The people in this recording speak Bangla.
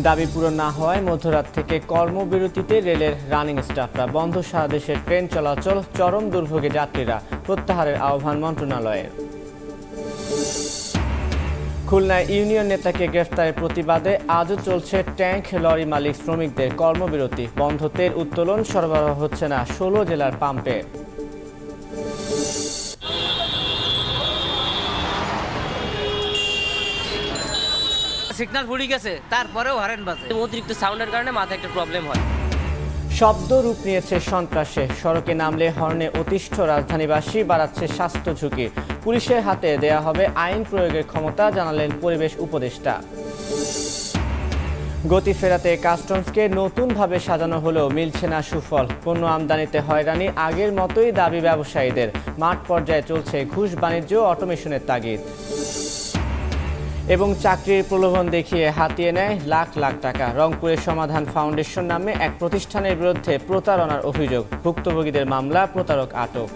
দাবি পূরণ না হওয়ায় মধ্যরাত থেকে কর্মবিরতিতে রেলের রানিং স্টাফরা। বন্ধ সারা দেশের ট্রেন চলাচল, চরম দুর্ভোগে যাত্রীরা। প্রত্যাহারের আহ্বান মন্ত্রণালয়ের। খুলনায় ইউনিয়ন নেতাকে গ্রেফতারের প্রতিবাদে আজও চলছে ট্যাঙ্ক লরি মালিক শ্রমিকদের কর্মবিরতি। বন্ধ তেল উত্তোলন সরবরাহ হচ্ছে না 16 জেলার পাম্পে। সিগন্যাল ফুরিয়ে গেছে, তারপরেও হরেন বাজে। অতিরিক্ত সাউন্ডের কারণে মাথায় একটা প্রবলেম হয়। শব্দ রূপ নিয়েছে সন্ত্রাসে। সড়কে নামলে হর্নে অতিষ্ঠ রাজধানীবাসী, বাড়াচ্ছে স্বাস্থ্য ঝুঁকি। পুলিশের হাতে দেয়া হবে আইন প্রয়োগের ক্ষমতা, জানালেন পরিবেশ উপদেষ্টা। গতি ফেরাতে কাস্টমসকে নতুনভাবে সাজানো হলেও মিলছে না সুফল। পণ্য আমদানিতে হয়রানি, আগের মতোই দাবি ব্যবসায়ীদের। মাঠ পর্যায়ে চলছে ঘুষ বাণিজ্য, অটোমেশনের তাগিদ। এবং চাকরির প্রলোভন দেখিয়ে হাতিয়ে নেয় লাখ লাখ টাকা। রংপুরের সমাধান ফাউন্ডেশন নামে এক প্রতিষ্ঠানের বিরুদ্ধে প্রতারণার অভিযোগ। ভুক্তভোগীদের মামলা, প্রতারক আটক।